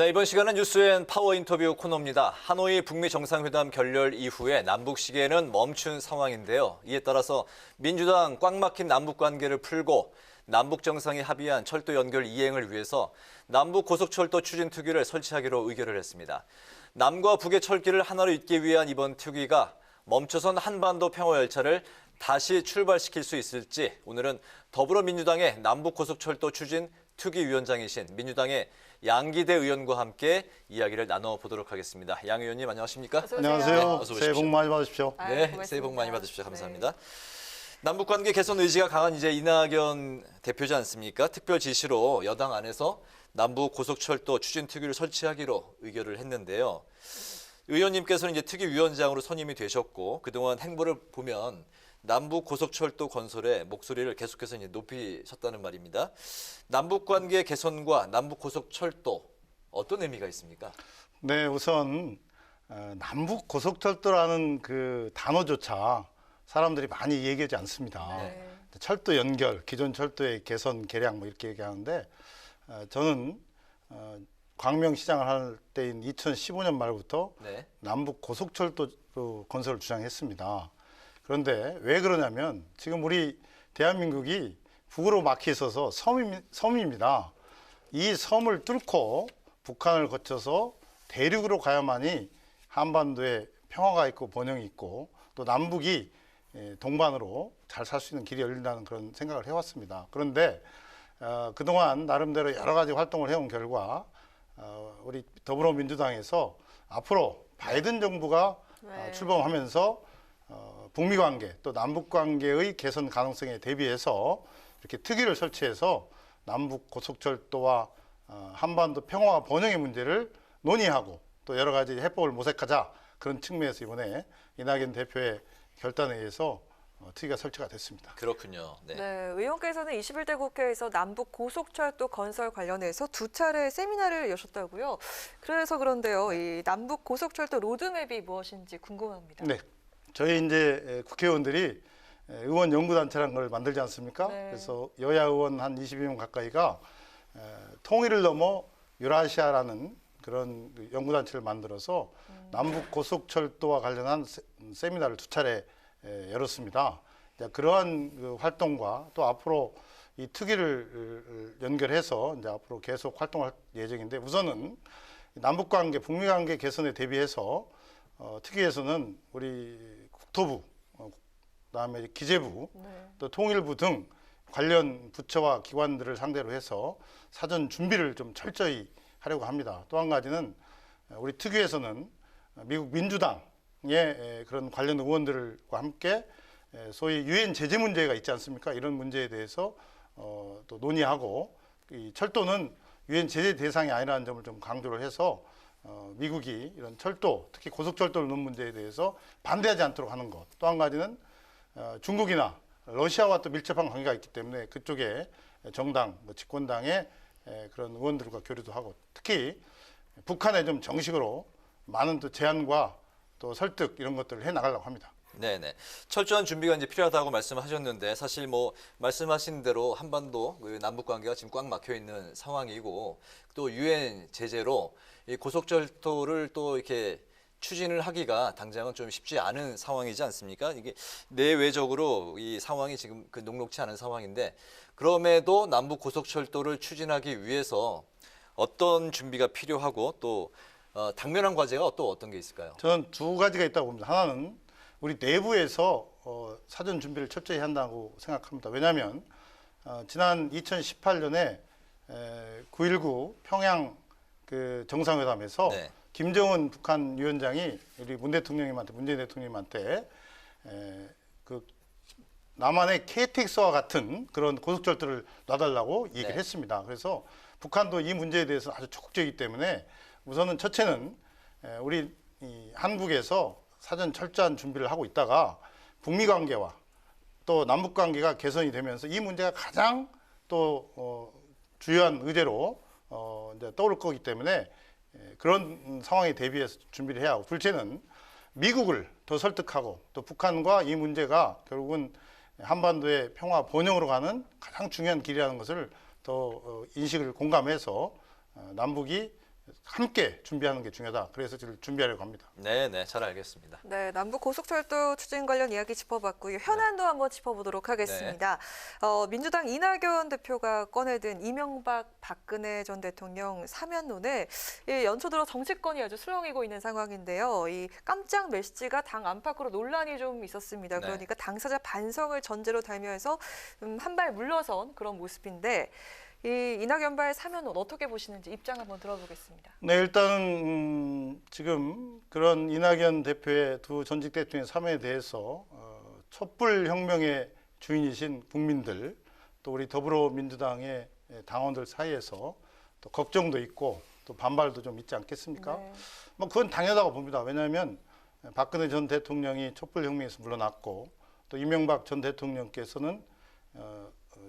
네, 이번 시간은 뉴스엔 파워 인터뷰 코너입니다. 하노이 북미 정상회담 결렬 이후에 남북 시계는 멈춘 상황인데요. 이에 따라서 민주당 꽉 막힌 남북 관계를 풀고 남북 정상이 합의한 철도 연결 이행을 위해서 남북 고속철도 추진 특위를 설치하기로 의결을 했습니다. 남과 북의 철길을 하나로 잇기 위한 이번 특위가 멈춰선 한반도 평화열차를 다시 출발시킬 수 있을지 오늘은 더불어민주당의 남북 고속철도 추진 특위위원장이신 민주당의 양기대 의원과 함께 이야기를 나눠보도록 하겠습니다. 양 의원님 안녕하십니까? 안녕하세요. 네, 어서 새해 복 많이 받으십시오. 네, 새해 복 많이 받으십시오. 감사합니다. 네. 남북관계 개선 의지가 강한 이제 이낙연 대표지 않습니까? 특별 지시로 여당 안에서 남북 고속철도 추진 특위를 설치하기로 의결을 했는데요. 의원님께서는 이제 특위위원장으로 선임이 되셨고 그동안 행보를 보면 남북 고속철도 건설에 목소리를 계속해서 이제 높이셨다는 말입니다. 남북 관계 개선과 남북 고속철도 어떤 의미가 있습니까? 네, 우선 남북 고속철도라는 그 단어조차 사람들이 많이 얘기하지 않습니다. 네. 철도 연결, 기존 철도의 개선, 개량 뭐 이렇게 얘기하는데 저는 광명시장을 할 때인 2015년 말부터 네. 남북 고속철도 건설을 주장했습니다. 그런데 왜 그러냐면 지금 우리 대한민국이 북으로 막혀 있어서 섬입니다. 이 섬을 뚫고 북한을 거쳐서 대륙으로 가야만이 한반도에 평화가 있고 번영이 있고 또 남북이 동반으로 잘 살 수 있는 길이 열린다는 그런 생각을 해왔습니다. 그런데 그동안 나름대로 여러 가지 활동을 해온 결과 우리 더불어민주당에서 앞으로 바이든 정부가 출범하면서 북미 관계 또 남북 관계의 개선 가능성에 대비해서 이렇게 특위를 설치해서 남북 고속철도와 한반도 평화와 번영의 문제를 논의하고 또 여러 가지 해법을 모색하자 그런 측면에서 이번에 이낙연 대표의 결단에 의해서 특위가 설치가 됐습니다. 그렇군요. 네. 네, 의원께서는 21대 국회에서 남북 고속철도 건설 관련해서 2차례 세미나를 여셨다고요. 그래서 그런데요, 이 남북 고속철도 로드맵이 무엇인지 궁금합니다. 네, 저희 이제 국회의원들이 의원 연구단체라는 걸 만들지 않습니까? 네. 그래서 여야 의원 한 22명 가까이가 통일을 넘어 유라시아라는 그런 연구단체를 만들어서 남북 고속철도와 관련한 세미나를 2차례 열었습니다. 그러한 그 활동과 또 앞으로 이 특위를 연결해서 이제 앞으로 계속 활동할 예정인데 우선은 남북관계, 북미관계 개선에 대비해서 특위에서는 우리 국토부, 그다음에 기재부, 또 통일부 등 관련 부처와 기관들을 상대로 해서 사전 준비를 좀 철저히 하려고 합니다. 또 한 가지는 우리 특위에서는 미국 민주당의 그런 관련 의원들과 함께 소위 유엔 제재 문제가 있지 않습니까? 이런 문제에 대해서 또 논의하고 이 철도는 유엔 제재 대상이 아니라는 점을 좀 강조를 해서 미국이 이런 철도, 특히 고속철도를 넣는 문제에 대해서 반대하지 않도록 하는 것. 또 한 가지는 중국이나 러시아와 또 밀접한 관계가 있기 때문에 그쪽에 정당, 집권당의 그런 의원들과 교류도 하고 특히 북한에 좀 정식으로 많은 또 제안과 또 설득 이런 것들을 해 나가려고 합니다. 네네. 철저한 준비가 이제 필요하다고 말씀하셨는데 사실 뭐 말씀하신 대로 한반도 남북 관계가 지금 꽉 막혀 있는 상황이고 또 유엔 제재로 이 고속철도를 또 이렇게 추진을 하기가 당장은 좀 쉽지 않은 상황이지 않습니까? 이게 내외적으로 이 상황이 지금 그 녹록치 않은 상황인데 그럼에도 남북 고속철도를 추진하기 위해서 어떤 준비가 필요하고 또 당면한 과제가 또 어떤 게 있을까요? 저는 2가지가 있다고 봅니다. 하나는 우리 내부에서 사전 준비를 철저히 한다고 생각합니다. 왜냐하면 지난 2018년에 9.19 평양 그 정상회담에서 네. 김정은 북한 위원장이 우리 문재인 대통령님한테 그 남한의 KTX와 같은 그런 고속철도를 놔달라고 얘기를 했습니다. 그래서 북한도 이 문제에 대해서 아주 적극적이기 때문에 우선은 첫째는 우리 한국에서 사전 철저한 준비를 하고 있다가 북미 관계와 또 남북 관계가 개선이 되면서 이 문제가 가장 또 주요한 의제로 이제 떠오를 거기 때문에 그런 상황에 대비해서 준비를 해야 하고 둘째는 미국을 더 설득하고 또 북한과 이 문제가 결국은 한반도의 평화 번영으로 가는 가장 중요한 길이라는 것을 더 인식을 공감해서 남북이 함께 준비하는 게 중요하다. 그래서 지금 준비하려고 합니다. 네, 네, 잘 알겠습니다. 네, 남북 고속철도 추진 관련 이야기 짚어봤고요. 현안도 한번 짚어보도록 하겠습니다. 민주당 이낙연 대표가 꺼내든 이명박 박근혜 전 대통령 사면론에 연초 들어 정치권이 아주 술렁이고 있는 상황인데요. 이 깜짝 메시지가 당 안팎으로 논란이 좀 있었습니다. 네. 그러니까 당사자 반성을 전제로 달면서 한 발 물러선 그런 모습인데 이 이낙연바의 사면론 어떻게 보시는지 입장 한번 들어보겠습니다. 네, 일단 지금 그런 이낙연 대표의 두 전직 대통령 사면에 대해서 촛불 혁명의 주인이신 국민들, 또 우리 더불어민주당의 당원들 사이에서 또 걱정도 있고 또 반발도 좀 있지 않겠습니까? 네. 뭐 그건 당연하다고 봅니다. 왜냐하면 박근혜 전 대통령이 촛불 혁명에서 물러났고 또 이명박 전 대통령께서는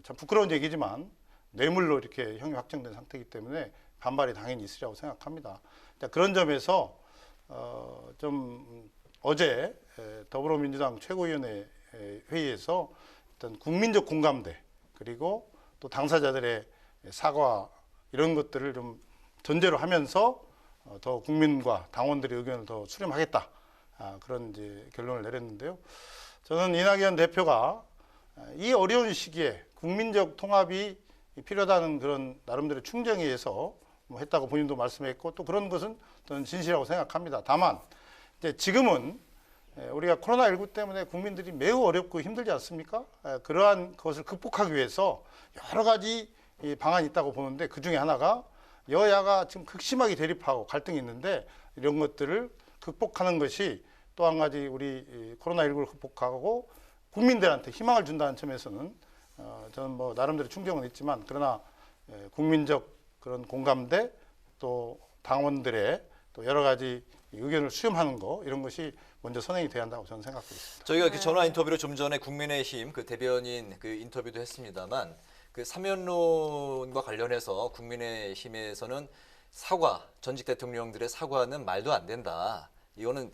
참 부끄러운 얘기지만 뇌물로 이렇게 형이 확정된 상태이기 때문에 반발이 당연히 있으리라고 생각합니다. 그런 점에서 좀 어제 더불어민주당 최고위원회 회의에서 일단 국민적 공감대 그리고 또 당사자들의 사과 이런 것들을 좀 전제로 하면서 더 국민과 당원들의 의견을 더 수렴하겠다 그런 이제 결론을 내렸는데요. 저는 이낙연 대표가 이 어려운 시기에 국민적 통합이 필요하다는 그런 나름대로 충정에 의해서 했다고 본인도 말씀했고 또 그런 것은 저는 진실이라고 생각합니다. 다만 이제 지금은 우리가 코로나19 때문에 국민들이 매우 어렵고 힘들지 않습니까? 그러한 것을 극복하기 위해서 여러 가지 방안이 있다고 보는데 그중에 하나가 여야가 지금 극심하게 대립하고 갈등이 있는데 이런 것들을 극복하는 것이 또 한 가지 우리 코로나19를 극복하고 국민들한테 희망을 준다는 점에서는 저는 뭐 나름대로 충정은 있지만 그러나 국민적 그런 공감대 또 당원들의 또 여러 가지 의견을 수렴하는 거 이런 것이 먼저 선행이 돼야 한다고 저는 생각하고 있습니다. 저희가 그 전화 인터뷰로 좀 전에 국민의힘 그 대변인 그 인터뷰도 했습니다만 그 사면론과 관련해서 국민의힘에서는 사과, 전직 대통령들의 사과는 말도 안 된다. 이거는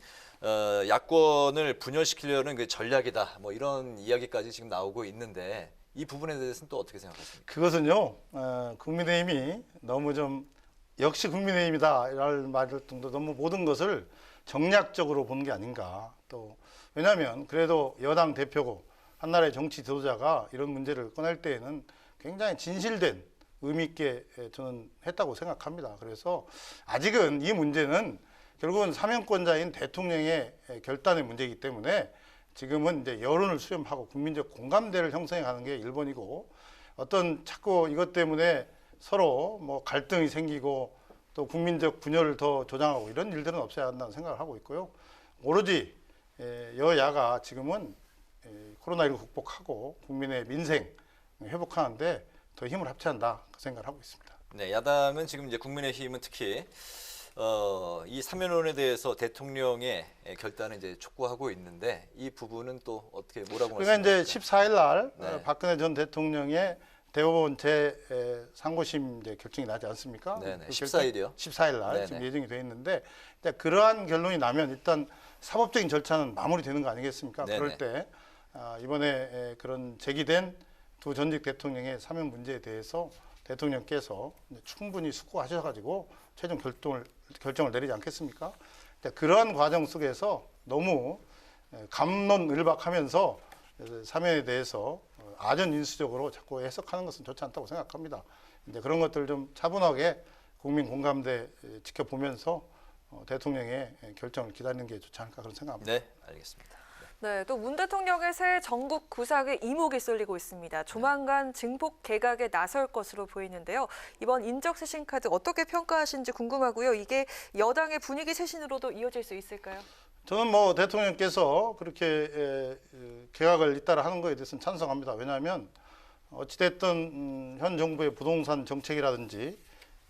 야권을 분열시키려는 그 전략이다. 뭐 이런 이야기까지 지금 나오고 있는데 이 부분에 대해서는 또 어떻게 생각하십니까? 그것은요, 국민의힘이 너무 좀 역시 국민의힘이다 할 말을 정도 너무 모든 것을 정략적으로 보는 게 아닌가. 또 왜냐하면 그래도 여당 대표고 한나라의 정치 지도자가 이런 문제를 꺼낼 때에는 굉장히 진실된 의미 있게 저는 했다고 생각합니다. 그래서 아직은 이 문제는 결국은 사면권자인 대통령의 결단의 문제이기 때문에 지금은 이제 여론을 수렴하고 국민적 공감대를 형성해 가는 게 1번이고 어떤 자꾸 이것 때문에 서로 뭐 갈등이 생기고 또 국민적 분열을 더 조장하고 이런 일들은 없어야 한다는 생각을 하고 있고요. 오로지 여야가 지금은 코로나19 극복하고 국민의 민생 회복하는데 더 힘을 합쳐야 한다 그 생각을 하고 있습니다. 네, 야당은 지금 이제 국민의힘은 특히 이 사면론에 대해서 대통령의 결단을 이제 촉구하고 있는데 이 부분은 또 어떻게 뭐라고 그러니까 말씀하십니까? 이제 14일 날 네. 박근혜 전 대통령의 대법원 제 상고심 이제 결정이 나지 않습니까? 네네, 그 14일이요? 14일 날 네네. 지금 예정이 돼 있는데 이제 그러한 결론이 나면 일단 사법적인 절차는 마무리되는 거 아니겠습니까? 네네. 그럴 때 이번에 그런 제기된 두 전직 대통령의 사면 문제에 대해서 대통령께서 충분히 숙고하셔가지고 최종 결정을 내리지 않겠습니까? 그러한 과정 속에서 너무 갑론을박하면서 사면에 대해서 아전인수적으로 자꾸 해석하는 것은 좋지 않다고 생각합니다. 이제 그런 것들 좀 차분하게 국민 공감대 지켜보면서 대통령의 결정을 기다리는 게 좋지 않을까 그런 생각합니다. 네, 알겠습니다. 네, 또 문 대통령의 새 전국 구상에 이목이 쏠리고 있습니다. 조만간 증폭 개각에 나설 것으로 보이는데요. 이번 인적 쇄신 카드 어떻게 평가하시는지 궁금하고요. 이게 여당의 분위기 쇄신으로도 이어질 수 있을까요? 저는 뭐 대통령께서 그렇게 개각을 잇따라 하는 것에 대해서는 찬성합니다. 왜냐하면 어찌됐든 현 정부의 부동산 정책이라든지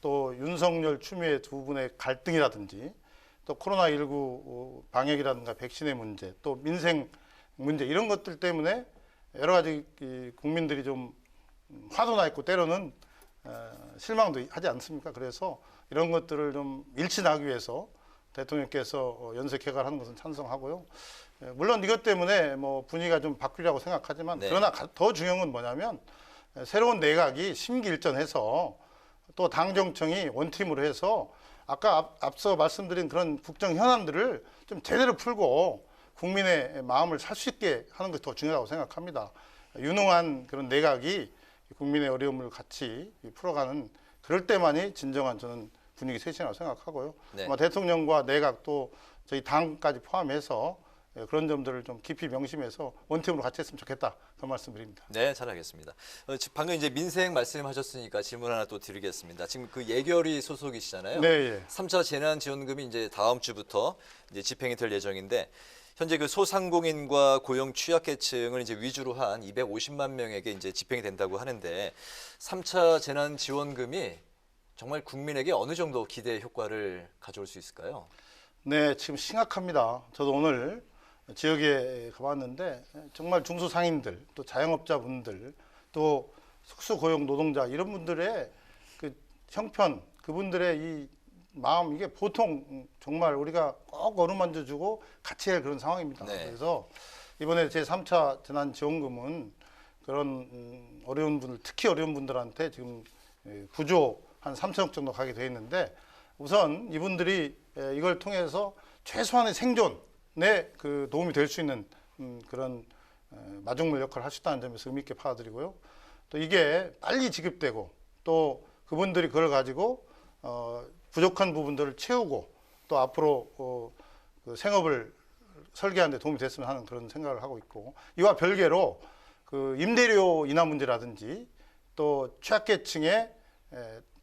또 윤석열 추미애 두 분의 갈등이라든지 또 코로나19 방역이라든가 백신의 문제, 또 민생 문제 이런 것들 때문에 여러 가지 국민들이 좀 화도 나 있고 때로는 실망도 하지 않습니까? 그래서 이런 것들을 좀 일치나기 위해서 대통령께서 연쇄 개각하는 것은 찬성하고요. 물론 이것 때문에 뭐 분위기가 좀 바뀌려고 생각하지만 네. 그러나 더 중요한 건 뭐냐면 새로운 내각이 심기일전해서 또 당정청이 원팀으로 해서 아까 앞서 말씀드린 그런 국정 현안들을 좀 제대로 풀고 국민의 마음을 살 수 있게 하는 것이 더 중요하다고 생각합니다. 유능한 그런 내각이 국민의 어려움을 같이 풀어가는 그럴 때만이 진정한 저는 분위기 쇄신이라고 생각하고요. 네. 아마 대통령과 내각 또 저희 당까지 포함해서 그런 점들을 좀 깊이 명심해서 원팀으로 같이 했으면 좋겠다. 그런 말씀드립니다. 네, 잘 알겠습니다. 방금 이제 민생 말씀하셨으니까 질문 하나 또 드리겠습니다. 지금 그 예결위 소속이시잖아요. 네, 예. 3차 재난지원금이 이제 다음 주부터 이제 집행이 될 예정인데 현재 그 소상공인과 고용 취약계층을 이제 위주로 한 250만 명에게 이제 집행이 된다고 하는데 3차 재난지원금이 정말 국민에게 어느 정도 기대 효과를 가져올 수 있을까요? 네, 지금 심각합니다. 저도 오늘 지역에 가봤는데 정말 중소상인들, 또 자영업자분들, 또 특수고용 노동자 이런 분들의 그 형편, 그분들의 이 마음 이게 보통 정말 우리가 꼭 어루만져주고 같이 할 그런 상황입니다. 네. 그래서 이번에 제3차 재난지원금은 그런 어려운 분들, 특히 어려운 분들한테 지금 9조 한 3천억 정도 가게 돼 있는데 우선 이분들이 이걸 통해서 최소한의 생존에 그 도움이 될 수 있는 그런 마중물 역할을 할 수 있다는 점에서 의미 있게 받아들이고요. 또 이게 빨리 지급되고 또 그분들이 그걸 가지고 부족한 부분들을 채우고 또 앞으로 그 생업을 설계하는 데 도움이 됐으면 하는 그런 생각을 하고 있고 이와 별개로 그 임대료 인하 문제라든지 또 취약계층의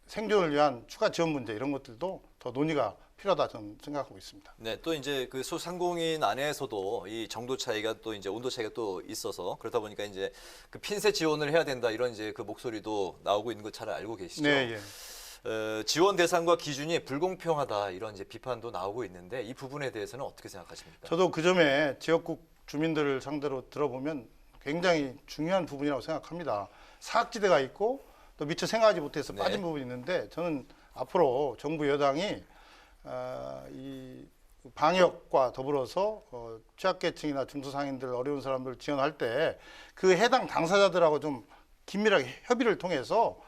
생존을 위한 추가 지원 문제 이런 것들도 더 논의가 필요하다 저는 생각하고 있습니다. 네, 또 이제 그 소상공인 안에서도 이 정도 차이가 또 이제 온도 차이가 또 있어서 그러다 보니까 이제 그 핀셋 지원을 해야 된다 이런 이제 그 목소리도 나오고 있는 거 잘 알고 계시죠? 네, 예. 지원 대상과 기준이 불공평하다 이런 이제 비판도 나오고 있는데 이 부분에 대해서는 어떻게 생각하십니까? 저도 그 점에 지역국 주민들을 상대로 들어보면 굉장히 중요한 부분이라고 생각합니다. 사각지대가 있고 또 미처 생각하지 못해서 네. 빠진 부분이 있는데 저는 앞으로 정부 여당이 이 방역과 더불어서 취약계층이나 중소상인들 어려운 사람들 지원할 때 그 해당 당사자들하고 좀 긴밀하게 협의를 통해서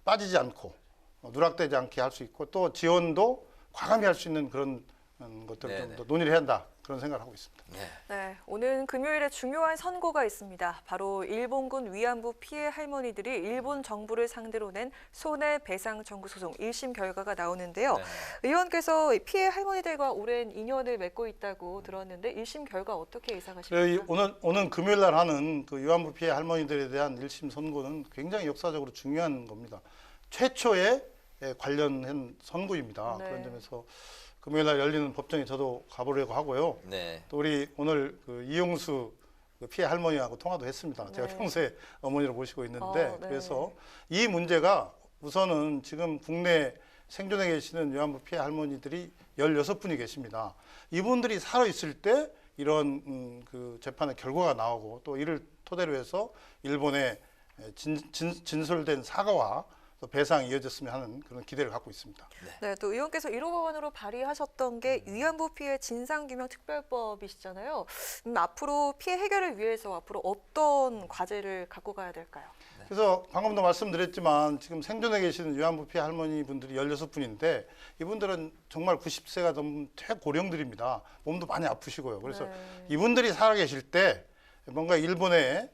빠지지 않고 누락되지 않게 할 수 있고 또 지원도 과감히 할 수 있는 그런 것들을 좀 더 논의를 해야 한다 그런 생각을 하고 있습니다. 네. 네, 오는 금요일에 중요한 선고가 있습니다. 바로 일본군 위안부 피해 할머니들이 일본 정부를 상대로 낸 손해배상 청구 소송 1심 결과가 나오는데요. 네. 의원께서 피해 할머니들과 오랜 인연을 맺고 있다고 들었는데 1심 결과 어떻게 예상하십니까? 오는 금요일 날 하는 그 위안부 피해 할머니들에 대한 1심 선고는 굉장히 역사적으로 중요한 겁니다. 최초의 관련한 선고입니다. 네. 그런 점에서 금요일 날 열리는 법정에 저도 가보려고 하고요. 네. 또 우리 오늘 그 이용수 그 피해 할머니하고 통화도 했습니다. 제가 네. 평소에 어머니로 모시고 있는데 네. 그래서 이 문제가 우선은 지금 국내 생존해 계시는 위안부 피해 할머니들이 16분이 계십니다. 이분들이 살아 있을 때 이런 그 재판의 결과가 나오고 또 이를 토대로 해서 일본의 진솔된 사과와 또 배상이 이어졌으면 하는 그런 기대를 갖고 있습니다. 네, 또 의원께서 1호 법안으로 발의하셨던 게 위안부 피해 진상규명 특별법이시잖아요. 앞으로 피해 해결을 위해서 앞으로 어떤 과제를 갖고 가야 될까요? 그래서 방금도 말씀드렸지만 지금 생존해 계시는 위안부 피해 할머니 분들이 16분인데 이분들은 정말 90세가 넘은 최고령들입니다. 몸도 많이 아프시고요. 그래서 이분들이 살아 계실 때 뭔가 일본의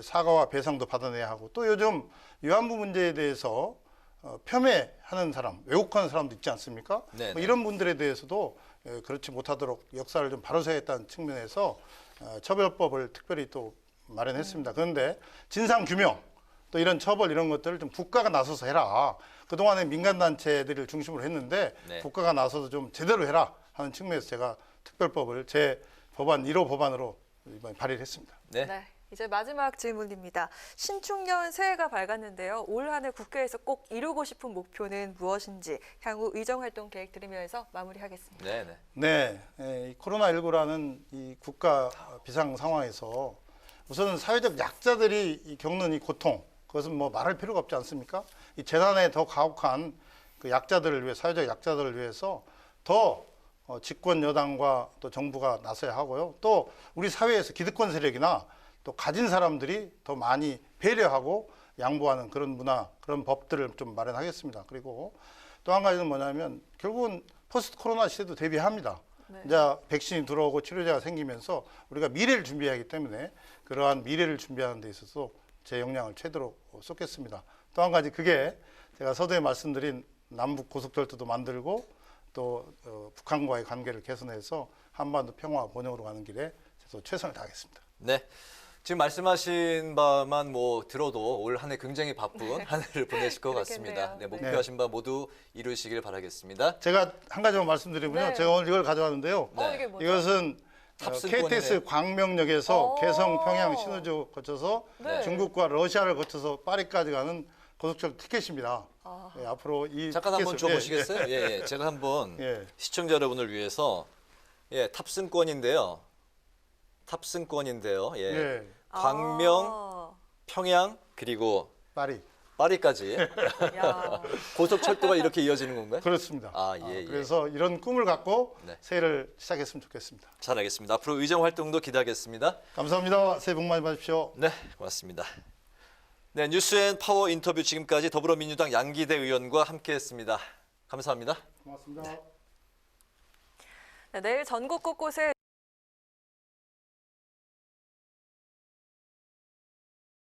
사과와 배상도 받아내야 하고 또 요즘 위안부 문제에 대해서 폄훼하는 사람, 왜곡하는 사람도 있지 않습니까? 네네. 뭐 이런 분들에 대해서도 그렇지 못하도록 역사를 좀 바로 세우겠다는 측면에서 처벌법을 특별히 또 마련했습니다. 그런데 진상규명, 또 이런 처벌 이런 것들을 좀 국가가 나서서 해라. 그동안에 민간단체들을 중심으로 했는데 네. 국가가 나서서 좀 제대로 해라 하는 측면에서 제가 특별법을 제 법안 1호 법안으로 이번에 발의를 했습니다. 네. 네. 이제 마지막 질문입니다. 신축년 새해가 밝았는데요. 올 한 해 국회에서 꼭 이루고 싶은 목표는 무엇인지 향후 의정활동 계획 들으면서 마무리하겠습니다. 네. 네, 이 코로나19라는 이 국가 비상 상황에서 우선은 사회적 약자들이 겪는 이 고통, 그것은 뭐 말할 필요가 없지 않습니까? 이 재난에 더 가혹한 그 약자들을 위해, 사회적 약자들을 위해서 더 집권 여당과 또 정부가 나서야 하고요. 또 우리 사회에서 기득권 세력이나 또 가진 사람들이 더 많이 배려하고 양보하는 그런 문화, 그런 법들을 좀 마련하겠습니다. 그리고 또 한 가지는 뭐냐면 결국은 포스트 코로나 시대도 대비합니다. 네. 이제 백신이 들어오고 치료제가 생기면서 우리가 미래를 준비해야 하기 때문에 그러한 미래를 준비하는 데 있어서 제 역량을 최대로 쏟겠습니다. 또 한 가지 그게 제가 서두에 말씀드린 남북 고속철도도 만들고 또 북한과의 관계를 개선해서 한반도 평화 번영으로 가는 길에 최선을 다하겠습니다. 네. 지금 말씀하신 바만 뭐 들어도 올 한 해 굉장히 바쁜 한 해를 보내실 것 같습니다. 네, 목표하신 바 모두 이루시길 바라겠습니다. 제가 한 가지만 말씀드리면요. 네. 제가 오늘 이걸 가져왔는데요. 이게 뭐죠? 이것은 탑승권이네요. KTX 광명역에서 오. 개성, 평양, 신의주 거쳐서 네. 중국과 러시아를 거쳐서 파리까지 가는 고속철도 티켓입니다. 아. 예, 앞으로 이 잠깐 한번 티켓을- 줘보시겠어요? 예, 제가 한번 예. 시청자 여러분을 위해서 탑승권인데요. 예. 예, 광명, 아. 평양 그리고 파리. 파리까지 야. 고속철도가 이렇게 이어지는 건가요? 그렇습니다. 예. 그래서 이런 꿈을 갖고 네. 새해를 시작했으면 좋겠습니다. 잘하겠습니다. 앞으로 의정 활동도 기대하겠습니다. 감사합니다. 새해 복 많이 받으십시오. 네, 고맙습니다. 네, 뉴스앤파워 인터뷰 지금까지 더불어민주당 양기대 의원과 함께했습니다. 감사합니다. 고맙습니다. 네, 내일 전국 곳곳에